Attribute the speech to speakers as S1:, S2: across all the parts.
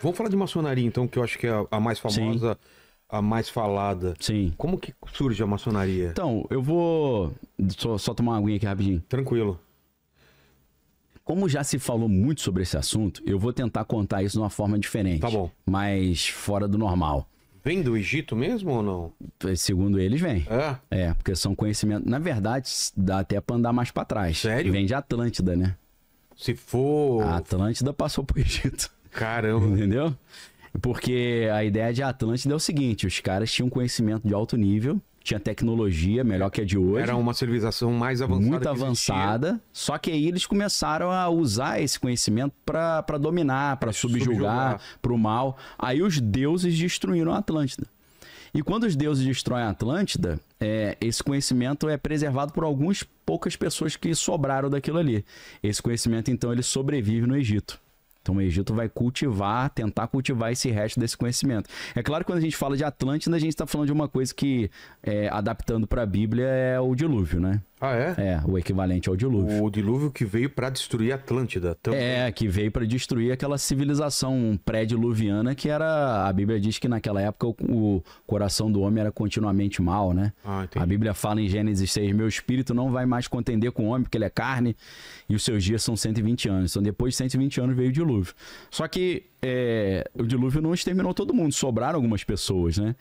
S1: Vamos falar de maçonaria, então, que eu acho que é a mais famosa, a mais falada.
S2: Sim.
S1: Como que surge a maçonaria?
S2: Então, eu vou só tomar uma aguinha aqui rapidinho.
S1: Tranquilo.
S2: Como já se falou muito sobre esse assunto, eu vou tentar contar isso de uma forma diferente.
S1: Tá bom.
S2: Mas fora do normal.
S1: Vem do Egito mesmo ou não?
S2: Segundo eles, vem.
S1: É?
S2: Porque são conhecimentos... Na verdade, dá até pra andar mais pra trás.
S1: Sério?
S2: Vem de Atlântida, né?
S1: Se for...
S2: A Atlântida passou pro Egito.
S1: Caramba.
S2: Entendeu? Porque a ideia de Atlântida é o seguinte, os caras tinham conhecimento de alto nível, tinha tecnologia melhor que a de hoje.
S1: Era uma civilização mais avançada.
S2: Muito avançada, só que aí eles começaram a usar esse conhecimento para dominar, para subjugar, para o mal. Aí os deuses destruíram a Atlântida. E quando os deuses destroem a Atlântida, esse conhecimento é preservado por algumas poucas pessoas que sobraram daquilo ali. Esse conhecimento, então, ele sobrevive no Egito. Então o Egito vai tentar cultivar esse resto desse conhecimento. É claro que quando a gente fala de Atlântida, a gente está falando de uma coisa que, adaptando para a Bíblia, é o dilúvio, né?
S1: Ah, é?
S2: É, o equivalente ao dilúvio.
S1: O dilúvio que veio para destruir a Atlântida também.
S2: Que veio para destruir aquela civilização pré-diluviana que era... A Bíblia diz que naquela época o coração do homem era continuamente mau, né?
S1: Ah, entendi.
S2: A Bíblia fala em Gênesis 6, meu espírito não vai mais contender com o homem, porque ele é carne, e os seus dias são 120 anos. Então depois de 120 anos veio o dilúvio. Só que o dilúvio não exterminou todo mundo, sobraram algumas pessoas, né?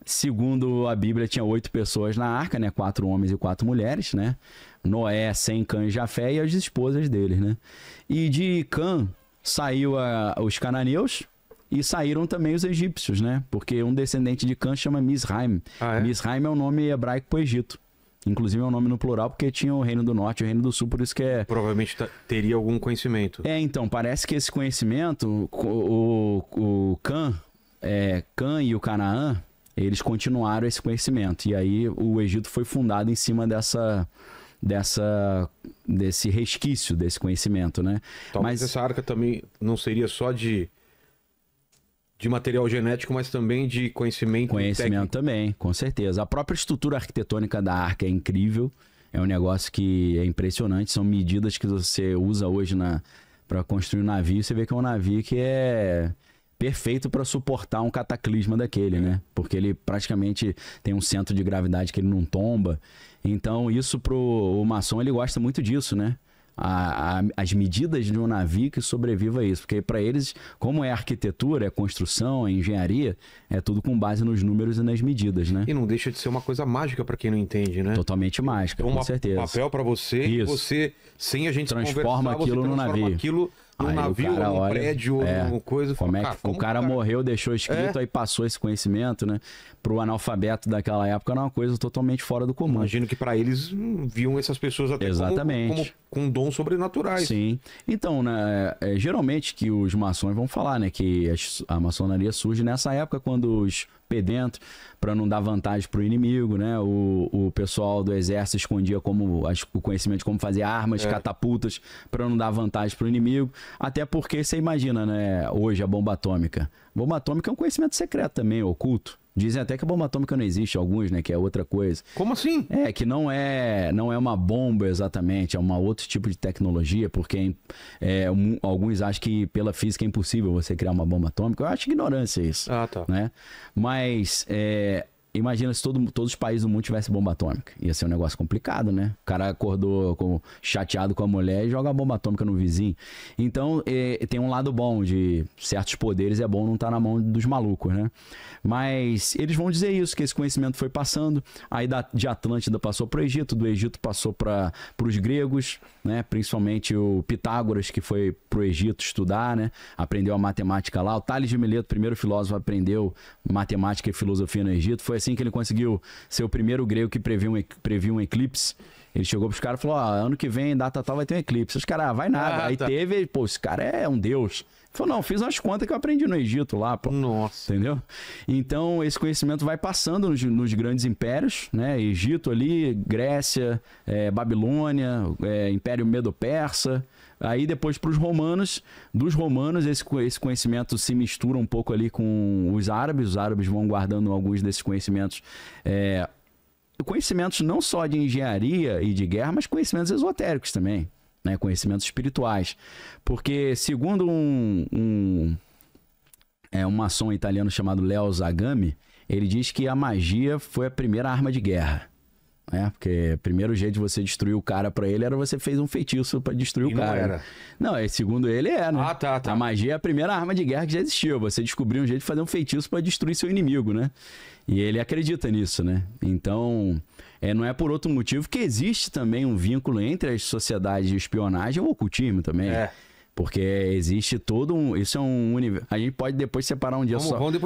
S2: Segundo a Bíblia, tinha 8 pessoas na arca, né? 4 homens e 4 mulheres, né? Noé, Sem, Cã e Jafé e as esposas deles, né? E de Cã saiu os cananeus e saíram também os egípcios, né? Porque um descendente de Cã chama Misraim.
S1: Ah, é?
S2: Misraim é o nome hebraico para o Egito. Inclusive é um nome no plural porque tinha o Reino do Norte e o Reino do Sul, por isso que é...
S1: Provavelmente teria algum conhecimento.
S2: Então, parece que esse conhecimento, o Cã e o Canaã, eles continuaram esse conhecimento. E aí o Egito foi fundado em cima desse resquício desse conhecimento, né?
S1: Talvez essa arca também não seria só de material genético, mas também de conhecimento técnico.
S2: Também, com certeza. A própria estrutura arquitetônica da arca é incrível. É um negócio que é impressionante. São medidas que você usa hoje para construir um navio. Você vê que é um navio que é perfeito para suportar um cataclisma daquele, né? Porque ele praticamente tem um centro de gravidade que ele não tomba. Então, isso o maçom, ele gosta muito disso, né? As medidas de um navio que sobreviva a isso. Porque para eles, como é arquitetura, é construção, é engenharia, é tudo com base nos números e nas medidas, né?
S1: E não deixa de ser uma coisa mágica para quem não entende, né?
S2: Totalmente mágica, com certeza.
S1: Um papel para você, e você, sem a gente
S2: transforma aquilo no navio.
S1: Num navio, num prédio, numa coisa.
S2: Como é que o cara morreu, deixou escrito, aí passou esse conhecimento, né? Pro analfabeto daquela época era uma coisa totalmente fora do comum.
S1: Imagino que para eles viam essas pessoas até como com dons sobrenaturais.
S2: Sim. Então, né, geralmente que os maçons vão falar, né, que a maçonaria surge nessa época quando os pedentes, para não dar vantagem pro inimigo, né? O pessoal do exército escondia o conhecimento de como fazer armas, catapultas, para não dar vantagem pro inimigo. Até porque você imagina, né, hoje a bomba atômica. Bomba atômica é um conhecimento secreto também, oculto. Dizem até que a bomba atômica não existe, alguns, né? Que é outra coisa.
S1: Como assim?
S2: Que não é uma bomba exatamente, é um outro tipo de tecnologia, porque alguns acham que pela física é impossível você criar uma bomba atômica. Eu acho ignorância isso.
S1: Ah, tá.
S2: Né? Mas imagina se todos os países do mundo tivessem bomba atômica. Ia ser um negócio complicado, né? O cara acordou chateado com a mulher e joga a bomba atômica no vizinho. Então, tem um lado bom de certos poderes, é bom não estar na mão dos malucos, né? Mas eles vão dizer isso, que esse conhecimento foi passando, aí de Atlântida passou para o Egito, do Egito passou para os gregos, né? Principalmente o Pitágoras, que foi para o Egito estudar, né? Aprendeu a matemática lá. O Tales de Mileto, primeiro filósofo, aprendeu matemática e filosofia no Egito. Foi assim que ele conseguiu ser o primeiro grego que previu um eclipse. Ele chegou pros caras e falou, ano que vem, data tal, vai ter um eclipse. Os caras, vai nada. Aí teve, esse cara é um deus. Ele falou, não, fiz umas contas que eu aprendi no Egito lá, pô.
S1: Nossa.
S2: Entendeu? Então, esse conhecimento vai passando nos grandes impérios, né? Egito ali, Grécia, Babilônia, Império Medo-Persa. Aí depois para os romanos, dos romanos esse conhecimento se mistura um pouco ali com os árabes vão guardando alguns desses conhecimentos, conhecimentos não só de engenharia e de guerra, mas conhecimentos esotéricos também, né? Conhecimentos espirituais, porque segundo é um maçom italiano chamado Leo Zagami, ele diz que a magia foi a primeira arma de guerra. Né? Porque o primeiro jeito de você destruir o cara pra ele era você fez um feitiço pra destruir o cara.
S1: Não era.
S2: Não, segundo ele né?
S1: Ah, tá.
S2: A magia é a primeira arma de guerra que já existiu. Você descobriu um jeito de fazer um feitiço pra destruir seu inimigo, né? E ele acredita nisso, né? Então, não é por outro motivo que existe também um vínculo entre as sociedades de espionagem e o ocultismo também. Porque existe todo um... Isso é um universo. A gente pode depois separar um dia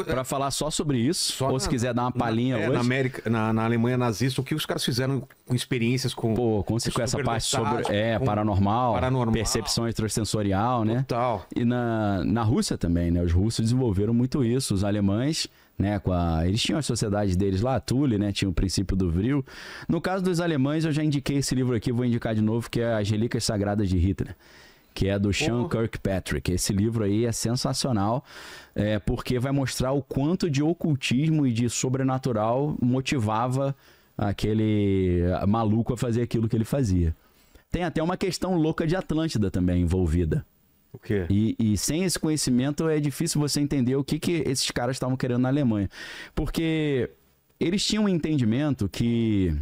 S2: para falar só sobre isso. Ou se quiser dar uma palhinha hoje.
S1: Na América, na Alemanha nazista, o que os caras fizeram com experiências com...
S2: com essa parte sobre paranormal, percepção extrasensorial, né?
S1: Total.
S2: E na Rússia também, né? Os russos desenvolveram muito isso. Os alemães... Né, eles tinham as sociedades deles lá, Thule, né, tinha o princípio do Vril. No caso dos alemães, eu já indiquei esse livro aqui, vou indicar de novo, que é As Relíquias Sagradas de Hitler, que é do Sean Kirkpatrick. Esse livro aí é sensacional, porque vai mostrar o quanto de ocultismo e de sobrenatural motivava aquele maluco a fazer aquilo que ele fazia. Tem até uma questão louca de Atlântida também envolvida.
S1: O quê?
S2: E sem esse conhecimento é difícil você entender o que esses caras estavam querendo na Alemanha. Porque eles tinham um entendimento que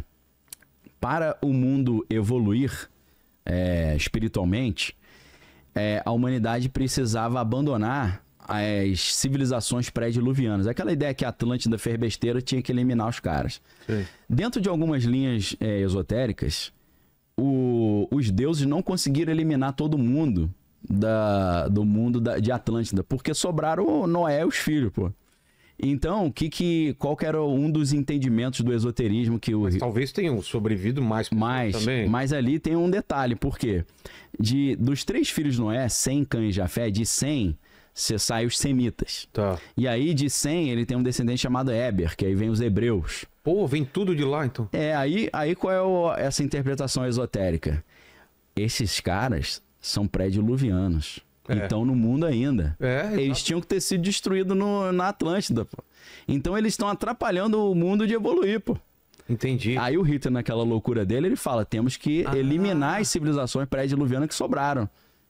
S2: para o mundo evoluir espiritualmente, a humanidade precisava abandonar as civilizações pré-diluvianas. Aquela ideia que a Atlântida fez besteira, tinha que eliminar os caras.
S1: Sim.
S2: Dentro de algumas linhas esotéricas, os deuses não conseguiram eliminar todo mundo do mundo de Atlântida, porque sobraram Noé e os filhos, pô. Então, qual que era um dos entendimentos do esoterismo que
S1: Mas talvez tenham sobrevivido mais também.
S2: Mas ali tem um detalhe, por quê? Dos 3 filhos de Noé, Sem, Cã e Jafé, de Sem, você sai os semitas.
S1: Tá.
S2: E aí de Sem, ele tem um descendente chamado Éber, que aí vem os hebreus.
S1: Pô, vem tudo de lá, então.
S2: Aí qual é essa interpretação esotérica? Esses caras são pré-diluvianos. Estão no mundo ainda. Eles tinham que ter sido destruídos na Atlântida, pô. Então eles estão atrapalhando o mundo de evoluir, pô.
S1: Entendi.
S2: Aí o Hitler, naquela loucura dele, ele fala, temos que eliminar as civilizações pré-diluvianas que sobraram.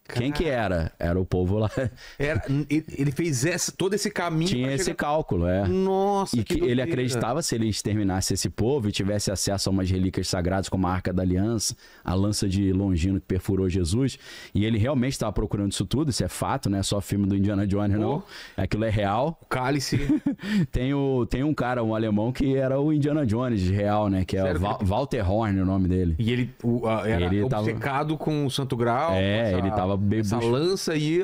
S2: Quem que era? Era o povo lá.
S1: Ele fez todo esse caminho.
S2: Tinha esse cálculo,
S1: Nossa,
S2: e que ele acreditava, se ele exterminasse esse povo e tivesse acesso a umas relíquias sagradas como a Arca da Aliança, a lança de Longino que perfurou Jesus, e ele realmente estava procurando isso tudo, isso é fato, não é só filme do Indiana Jones, não. Aquilo é real.
S1: O cálice.
S2: Tem um cara, um alemão, que era o Indiana Jones real, né? Que é o Walter Horn, o nome dele.
S1: E ele era obcecado com o Santo Grau.
S2: Ele tava
S1: essa lança e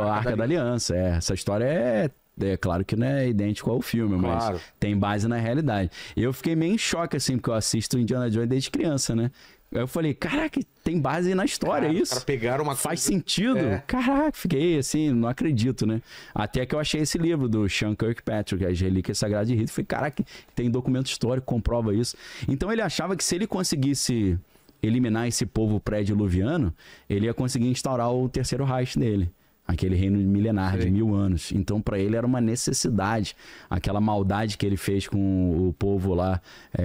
S2: a Arca da Aliança. Essa história é claro que não é idêntico ao filme, mas tem base na realidade. Eu fiquei meio em choque, assim, porque eu assisto Indiana Jones desde criança, né? Aí eu falei, caraca, tem base na história, isso. Os caras
S1: pegaram uma
S2: Faz sentido. Caraca, fiquei assim, não acredito, né? Até que eu achei esse livro do Sean Kirkpatrick, As Relíquias Sagradas de Hitler. Falei, caraca, tem documento histórico que comprova isso. Então ele achava que se ele conseguisse eliminar esse povo pré-diluviano, ele ia conseguir instaurar o terceiro Reich dele. Aquele reino milenar de 1000 anos. Então, para ele era uma necessidade. Aquela maldade que ele fez com o povo lá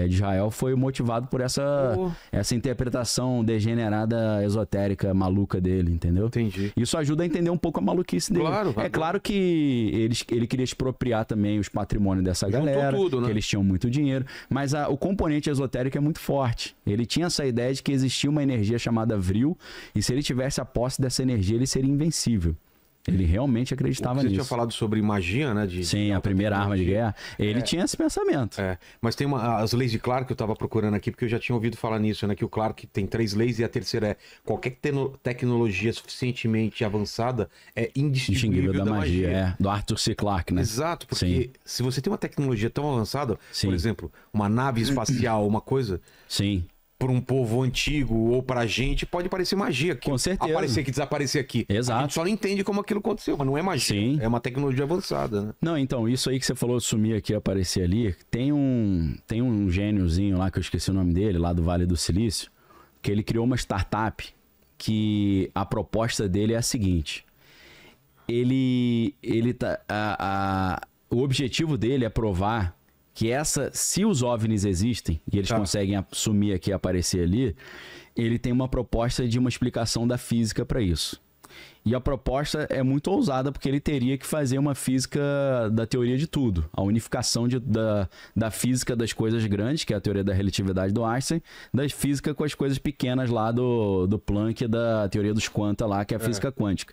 S2: de Israel foi motivado por essa interpretação degenerada, esotérica, maluca dele, entendeu?
S1: Entendi.
S2: Isso ajuda a entender um pouco a maluquice dele. Claro que ele queria expropriar também os patrimônios dessa galera, tudo, né? Que eles tinham muito dinheiro, mas o componente esotérico é muito forte. Ele tinha essa ideia de que existia uma energia chamada Vril, e se ele tivesse a posse dessa energia, ele seria invencível. Ele realmente acreditava nisso.
S1: Você tinha falado sobre magia, né?
S2: Sim, a primeira arma de guerra. Ele tinha esse pensamento.
S1: Mas tem as leis de Clarke que eu estava procurando aqui, porque eu já tinha ouvido falar nisso, né? Que o Clarke tem 3 leis e a terceira é qualquer tecnologia suficientemente avançada é indistinguível da magia.
S2: Do Arthur C. Clarke, né?
S1: Exato, porque se você tem uma tecnologia tão avançada, por exemplo, uma nave espacial, uma coisa...
S2: Sim.
S1: Por um povo antigo ou pra gente, pode parecer magia.
S2: Com certeza.
S1: Aparecer aqui, desaparecer aqui.
S2: Exato.
S1: A gente só não entende como aquilo aconteceu, mas não é magia.
S2: Sim.
S1: É uma tecnologia avançada, né?
S2: Não, então, isso aí que você falou, sumir aqui, aparecer ali, tem um gêniozinho lá, que eu esqueci o nome dele, lá do Vale do Silício, que ele criou uma startup que a proposta dele é a seguinte. O objetivo dele é provar que se os OVNIs existem, e eles conseguem sumir aqui e aparecer ali, ele tem uma proposta de uma explicação da física para isso. E a proposta é muito ousada, porque ele teria que fazer uma física da teoria de tudo. A unificação da física das coisas grandes, que é a teoria da relatividade do Einstein, da física com as coisas pequenas lá do Planck e da teoria dos quanta lá, que é a física quântica.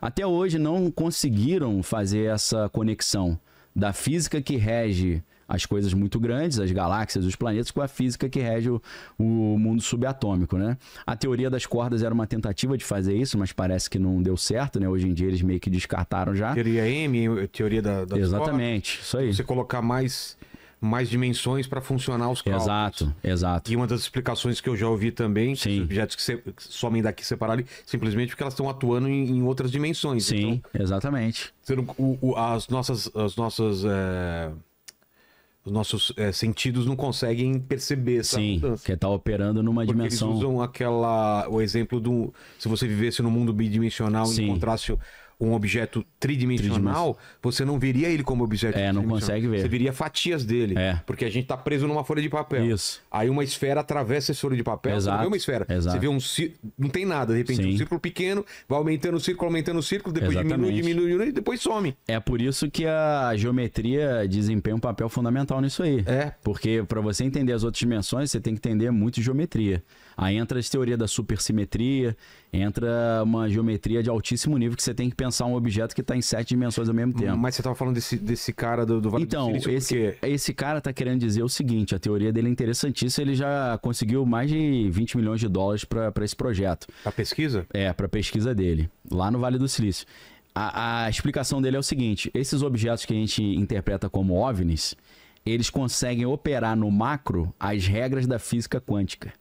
S2: Até hoje não conseguiram fazer essa conexão da física que rege as coisas muito grandes, as galáxias, os planetas, com a física que rege o mundo subatômico, né? A teoria das cordas era uma tentativa de fazer isso, mas parece que não deu certo, né? Hoje em dia eles meio que descartaram já.
S1: Teoria M, teoria da
S2: Exatamente, isso aí.
S1: Você colocar mais dimensões para funcionar os cálculos.
S2: Exato.
S1: E uma das explicações que eu já ouvi também, os objetos que somem daqui separados, simplesmente porque elas estão atuando em outras dimensões.
S2: Sim, então, exatamente.
S1: Os nossos sentidos não conseguem perceber essa mudança.
S2: Que tá operando numa dimensão...
S1: Eles usam o exemplo se você vivesse no mundo bidimensional e encontrasse um objeto tridimensional, você não veria ele como objeto tridimensional.
S2: Não consegue ver.
S1: Você veria fatias dele. Porque a gente tá preso numa folha de papel.
S2: Isso.
S1: Aí uma esfera atravessa essa folha de papel, você não vê uma esfera. Você vê não tem nada. De repente um círculo pequeno, vai aumentando o círculo, depois diminui e depois some.
S2: É por isso que a geometria desempenha um papel fundamental nisso aí. Porque para você entender as outras dimensões, você tem que entender muito geometria. Aí entra a teoria da supersimetria, entra uma geometria de altíssimo nível que você tem que pensar um objeto que está em 7 dimensões ao mesmo tempo.
S1: Mas você estava falando desse cara do Vale do Silício,
S2: esse cara está querendo dizer o seguinte, a teoria dele é interessantíssima, ele já conseguiu mais de 20 milhões de dólares para esse projeto.
S1: Para pesquisa?
S2: Para pesquisa dele, lá no Vale do Silício. A explicação dele é o seguinte, esses objetos que a gente interpreta como OVNIs, eles conseguem operar no macro as regras da física quântica.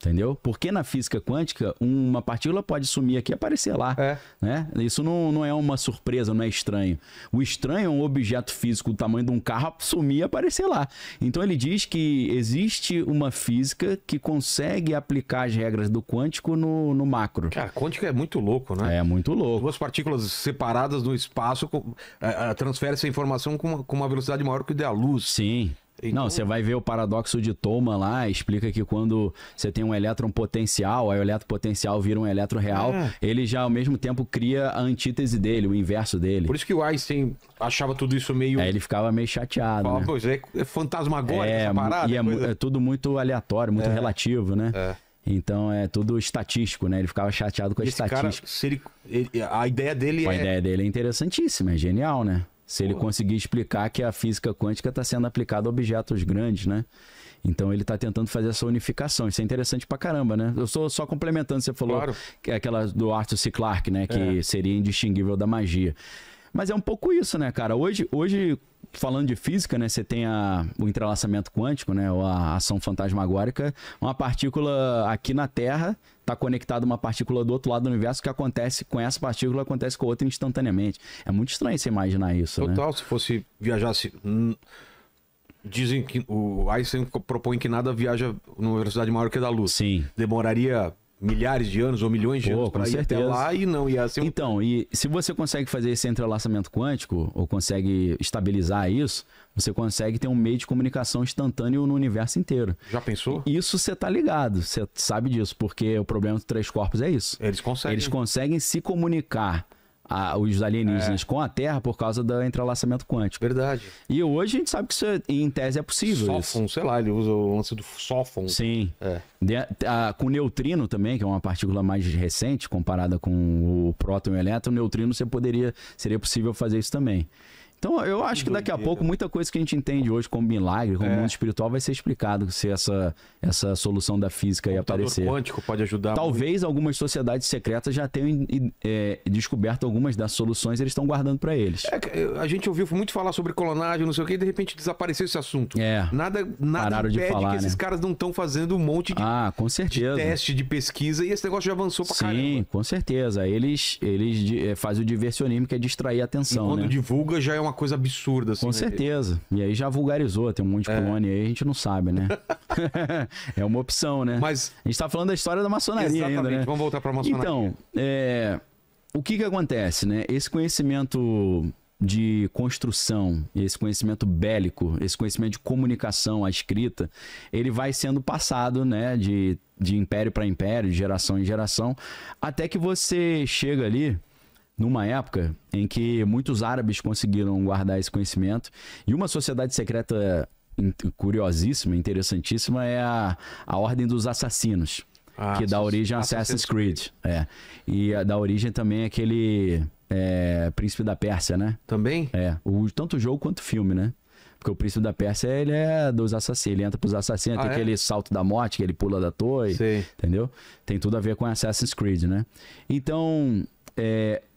S2: Entendeu? Porque na física quântica, uma partícula pode sumir aqui e aparecer lá. Né? Isso não é uma surpresa, não é estranho. O estranho é um objeto físico do tamanho de um carro sumir e aparecer lá. Então ele diz que existe uma física que consegue aplicar as regras do quântico no macro.
S1: Cara, quântico é muito louco, né?
S2: É muito louco.
S1: Duas partículas separadas no espaço transferem essa informação com uma velocidade maior que o da luz.
S2: Sim. Então... Não, você vai ver o paradoxo de Thoma lá, explica que quando você tem um elétron potencial, aí o elétron potencial vira um elétron real, ele já ao mesmo tempo cria a antítese dele, o inverso dele.
S1: Por isso que o Einstein achava tudo isso meio...
S2: Ele ficava meio chateado,
S1: né? Pois é fantasmagórico essa parada.
S2: E é tudo muito aleatório, muito relativo, né? Então é tudo estatístico, né? Ele ficava chateado com a estatística.
S1: Cara, a ideia dele
S2: A ideia dele é interessantíssima, é genial, né? Se ele conseguir explicar que a física quântica está sendo aplicada a objetos grandes, né? Então ele está tentando fazer essa unificação. Isso é interessante pra caramba, né? Eu estou só complementando, você falou que é aquela do Arthur C. Clarke, né? Que seria indistinguível da magia. Mas é um pouco isso, né, cara? Hoje falando de física, né? Você tem o entrelaçamento quântico, né? Ou a ação fantasmagórica. Uma partícula aqui na Terra está conectada a uma partícula do outro lado do universo, que acontece com essa partícula, acontece com a outra instantaneamente. É muito estranho você imaginar isso,
S1: Total,
S2: né?
S1: Se fosse viajasse... Dizem que o Einstein propõe que nada viaja numa velocidade maior que a da luz.
S2: Sim.
S1: Demoraria milhares de anos ou milhões de anos para ir até lá e não ia ser
S2: Então, e se você consegue fazer esse entrelaçamento quântico, ou consegue estabilizar isso, você consegue ter um meio de comunicação instantâneo no universo inteiro.
S1: Já pensou?
S2: Isso você tá ligado, você sabe disso, porque o problema dos 3 corpos é isso.
S1: Eles
S2: conseguem se comunicar, os alienígenas com a Terra por causa do entrelaçamento quântico.
S1: Verdade.
S2: E hoje a gente sabe que isso, em tese, é possível.
S1: Sófon, sei lá, ele usa o lance do sófon.
S2: Sim. Com neutrino também, que é uma partícula mais recente, comparada com o próton e o elétron, o neutrino seria possível fazer isso também. Então, eu acho que daqui a pouco, muita coisa que a gente entende hoje como milagre, como mundo espiritual, vai ser explicado se essa solução da física aí aparecer.
S1: O quântico pode ajudar.
S2: Talvez algumas sociedades secretas já tenham descoberto algumas das soluções e eles estão guardando para eles.
S1: A gente ouviu muito falar sobre clonagem, não sei o que, e de repente desapareceu esse assunto. Nada impede
S2: de falar,
S1: que esses caras não estão fazendo um monte de,
S2: com certeza,
S1: de teste, de pesquisa, e esse negócio já avançou pra caramba.
S2: Sim, com certeza. Eles fazem o diversionismo, que é distrair a atenção.
S1: E quando divulga, já é uma coisa absurda, assim.
S2: Com certeza. E aí já vulgarizou, tem um monte de clone aí, a gente não sabe, né? É uma opção, né?
S1: Mas
S2: a gente tá falando da história da maçonaria ainda, né?
S1: Vamos voltar pra maçonaria.
S2: Então, o que acontece, né? Esse conhecimento de construção, esse conhecimento bélico, esse conhecimento de comunicação, a escrita, ele vai sendo passado, né, de império para império, de geração em geração, até que você chega ali numa época em que muitos árabes conseguiram guardar esse conhecimento, e uma sociedade secreta curiosíssima, interessantíssima, é a Ordem dos Assassinos, que dá origem a Assassin's Creed. E dá origem também àquele Príncipe da Pérsia, né?
S1: Também?
S2: Tanto o jogo quanto o filme, né? Porque o Príncipe da Pérsia, ele é dos assassinos, ele entra pros assassinos, tem aquele salto da morte, que ele pula da torre, entendeu? Tem tudo a ver com Assassin's Creed, né? Então,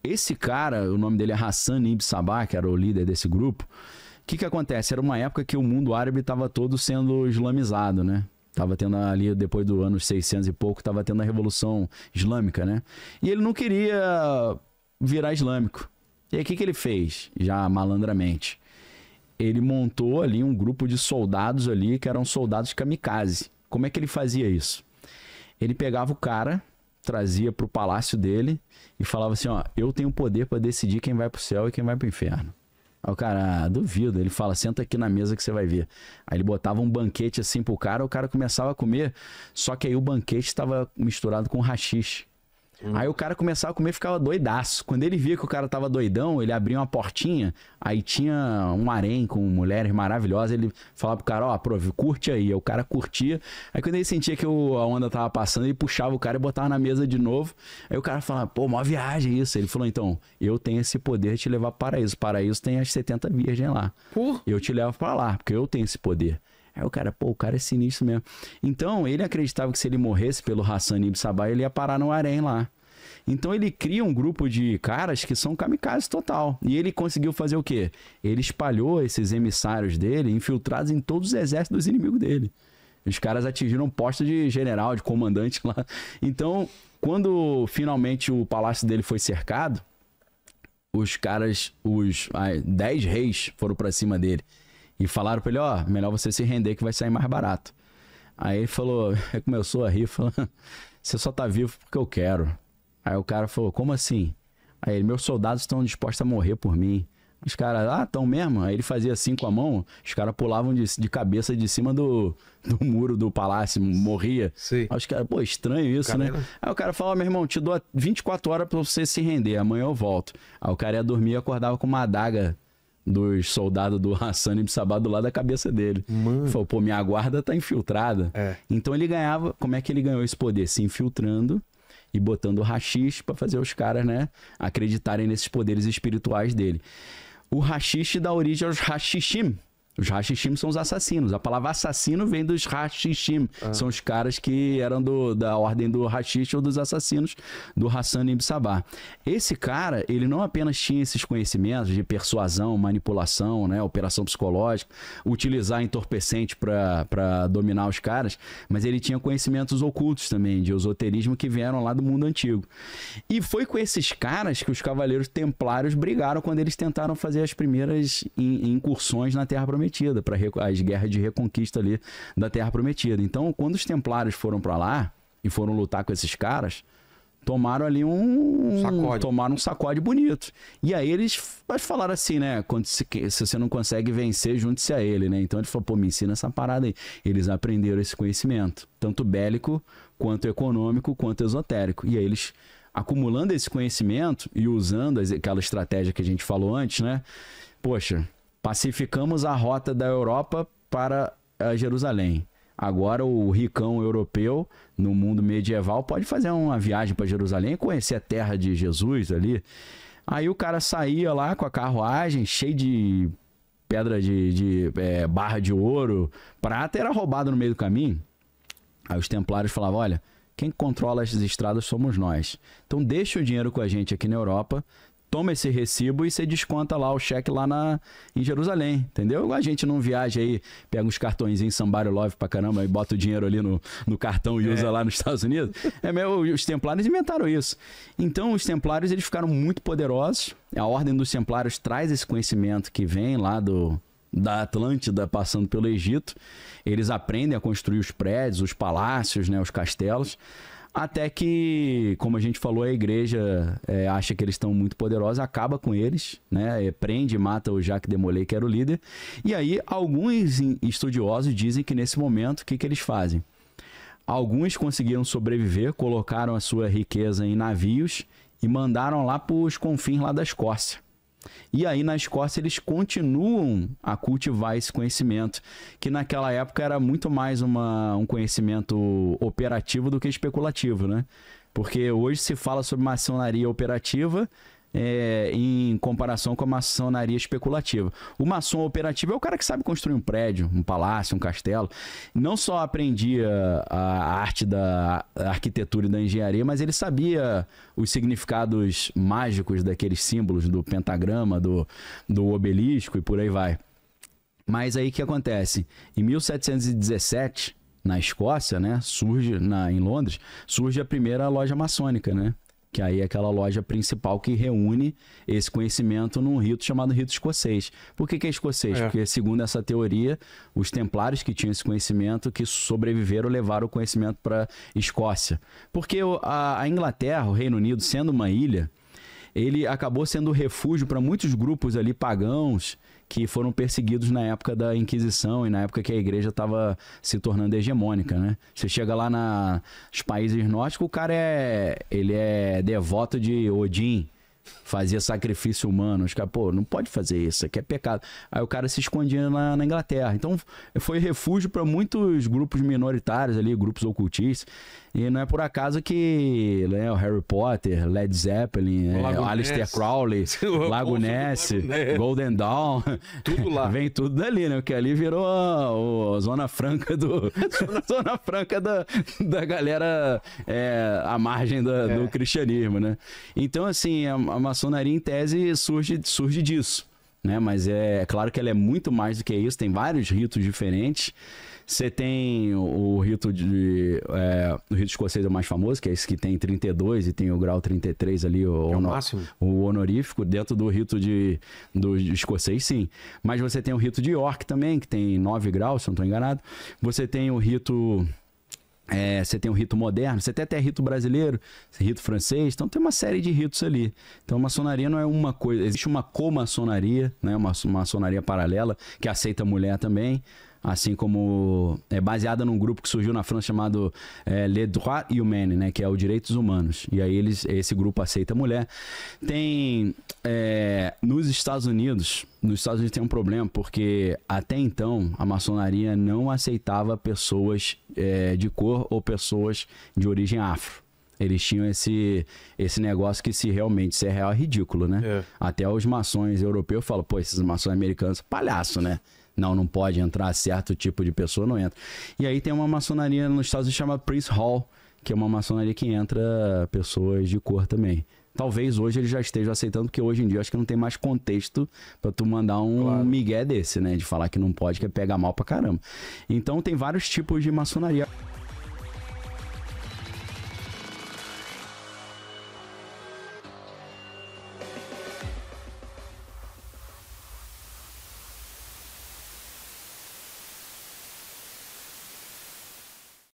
S2: esse cara, o nome dele é Hassan ibn Sabah, que era o líder desse grupo. O que acontece? Era uma época que o mundo árabe estava todo sendo islamizado, né? Tava tendo ali, depois do ano 600 e pouco, tava tendo a Revolução Islâmica, né? E ele não queria virar islâmico. E aí o que ele fez? Já malandramente. Ele montou ali um grupo de soldados ali, que eram soldados kamikaze. Como é que ele fazia isso? Ele pegava o cara, trazia pro palácio dele e falava assim, ó, eu tenho poder para decidir quem vai pro céu e quem vai pro inferno. Aí o cara, duvido, ele fala, senta aqui na mesa que você vai ver. Aí ele botava um banquete assim pro cara, o cara começava a comer, só que aí o banquete estava misturado com haxixe. Aí o cara começava a comer e ficava doidaço. Quando ele via que o cara tava doidão, ele abria uma portinha, aí tinha um harém com mulheres maravilhosas, ele falava pro cara, ó, curte aí. Aí o cara curtia. Aí quando ele sentia que a onda tava passando, ele puxava o cara e botava na mesa de novo. Aí o cara falava, pô, mó viagem isso. Ele falou, então, eu tenho esse poder de te levar para o paraíso. O paraíso tem as 70 virgens lá. Eu te levo para lá, porque eu tenho esse poder. Aí o cara, pô, o cara é sinistro mesmo. Então, ele acreditava que se ele morresse pelo Hassan ibn Sabah, ele ia parar no harém lá. Então, ele cria um grupo de caras que são kamikazes total. E ele conseguiu fazer o quê? Ele espalhou esses emissários dele, infiltrados em todos os exércitos dos inimigos dele. Os caras atingiram um posto de general, de comandante lá. Então, quando finalmente o palácio dele foi cercado, os caras, os 10 reis foram pra cima dele. E falaram pra ele, ó, melhor você se render que vai sair mais barato. Aí ele falou, começou a rir, falou, você só tá vivo porque eu quero. Aí o cara falou, como assim? Aí ele, meus soldados estão dispostos a morrer por mim. Os caras, estão mesmo? Aí ele fazia assim com a mão, os caras pulavam de cabeça de cima do muro do palácio, morria.
S1: Sim.
S2: Aí os caras, pô, estranho isso, né? Aí o cara falou, meu irmão, te dou 24 horas pra você se render, amanhã eu volto. Aí o cara ia dormir e acordava com uma adaga dos soldados do Hassan ibn Sabah do lado da cabeça dele. Mano. Falou, pô, minha guarda tá infiltrada. Então ele ganhava, como é que ele ganhou esse poder? Se infiltrando e botando haxixe pra fazer os caras, né, acreditarem nesses poderes espirituais dele. O haxixe dá origem aos hashishim. Os hashishim são os assassinos. A palavra assassino vem dos hashishim. São os caras que eram da ordem do hashish ou dos assassinos do Hassan ibn Sabah. Esse cara, ele não apenas tinha esses conhecimentos de persuasão, manipulação, né, operação psicológica, utilizar entorpecente para dominar os caras, mas ele tinha conhecimentos ocultos também, de esoterismo, que vieram lá do mundo antigo. E foi com esses caras que os cavaleiros templários brigaram quando eles tentaram fazer as primeiras incursões na Terra Prometida, para as guerras de reconquista ali da Terra Prometida. Então, quando os templários foram para lá e foram lutar com esses caras, tomaram ali tomaram um sacode bonito. E aí eles falaram assim, né, se você não consegue vencer, junte-se a ele, né? Então ele falou, pô, me ensina essa parada aí. Eles aprenderam esse conhecimento, tanto bélico, quanto econômico, quanto esotérico. E aí eles, acumulando esse conhecimento e usando aquela estratégia que a gente falou antes, né? Poxa, pacificamos a rota da Europa para Jerusalém. Agora o ricão europeu, no mundo medieval, pode fazer uma viagem para Jerusalém e conhecer a terra de Jesus ali. Aí o cara saía lá com a carruagem, cheio de pedra de barra de ouro, prata, era roubado no meio do caminho. Aí os templários falavam, olha, quem controla as estradas somos nós. Então deixa o dinheiro com a gente aqui na Europa, toma esse recibo e você desconta lá o cheque lá em Jerusalém, entendeu? A gente não viaja aí, pega uns cartõezinhos Somebody Love pra caramba e bota o dinheiro ali no cartão e usa lá nos Estados Unidos. Os templários inventaram isso. Então os templários, eles ficaram muito poderosos. A ordem dos templários traz esse conhecimento que vem lá da Atlântida, passando pelo Egito. Eles aprendem a construir os prédios, os palácios, né, os castelos. Até que, como a gente falou, a igreja acha que eles estão muito poderosos, acaba com eles, né? Prende e mata o Jacques de Molay, que era o líder. E aí, alguns estudiosos dizem que nesse momento, o que eles fazem? Alguns conseguiram sobreviver, colocaram a sua riqueza em navios e mandaram lá para os confins lá da Escócia. E aí na Escócia eles continuam a cultivar esse conhecimento, que naquela época era muito mais um conhecimento operativo do que especulativo, né? Porque hoje se fala sobre maçonaria operativa em comparação com a maçonaria especulativa. O maçom operativo é o cara que sabe construir um prédio, um palácio, um castelo. Não só aprendia a arte da arquitetura e da engenharia, mas ele sabia os significados mágicos daqueles símbolos do pentagrama, do obelisco e por aí vai. Mas aí o que acontece? Em 1717, na Escócia, né, em Londres, surge a primeira loja maçônica, né? Que aí é aquela loja principal que reúne esse conhecimento num rito chamado rito escocês. Por que é escocês? Porque, segundo essa teoria, os templários que tinham esse conhecimento, que sobreviveram, levaram o conhecimento para Escócia. Porque a Inglaterra, o Reino Unido, sendo uma ilha, ele acabou sendo refúgio para muitos grupos ali pagãos que foram perseguidos na época da Inquisição e na época que a igreja estava se tornando hegemônica, né? Você chega lá nos países nórdicos, o cara ele é devoto de Odin, fazia sacrifício humano. Os caras, pô, não pode fazer isso aqui é pecado. Aí o cara se escondia na Inglaterra. Então foi refúgio para muitos grupos minoritários ali, grupos ocultistas. E não é por acaso que o Harry Potter, Led Zeppelin, Aleister Crowley, Lago Ness, Golden Dawn, tudo lá. Vem tudo dali, né? Porque ali virou a zona franca zona franca da galera à margem do cristianismo, né? Então, assim, a maçonaria, em tese, surge disso, né? Mas é claro que ela é muito mais do que isso, tem vários ritos diferentes. Você tem o rito o rito escocês é o mais famoso, que é esse que tem 32 e tem o grau 33 ali, o honorífico, dentro do rito do escocês, sim. Mas você tem o rito de York também, que tem 9 graus, se eu não estou enganado. Você tem o rito... você tem o rito moderno, você tem até rito brasileiro, rito francês, então tem uma série de ritos ali. Então a maçonaria não é uma coisa, existe uma comaçonaria, né? Uma maçonaria paralela, que aceita mulher também, assim como é baseada num grupo que surgiu na França chamado Les Droits Humains, né? Que é o Direitos Humanos. E aí esse grupo aceita mulher. Tem nos Estados Unidos tem um problema, porque até então a maçonaria não aceitava pessoas de cor ou pessoas de origem afro. Eles tinham esse negócio que se é real é ridículo, né? Até os maçons europeus falam, pô, esses maçons americanos, palhaço, né? Não pode entrar, certo tipo de pessoa não entra. E aí tem uma maçonaria nos Estados Unidos chamada Priest Hall, que é uma maçonaria que entra pessoas de cor também. Talvez hoje eles já estejam aceitando, porque hoje em dia acho que não tem mais contexto para tu mandar um migué desse, né? De falar que não pode, que é pegar mal pra caramba. Então tem vários tipos de maçonaria.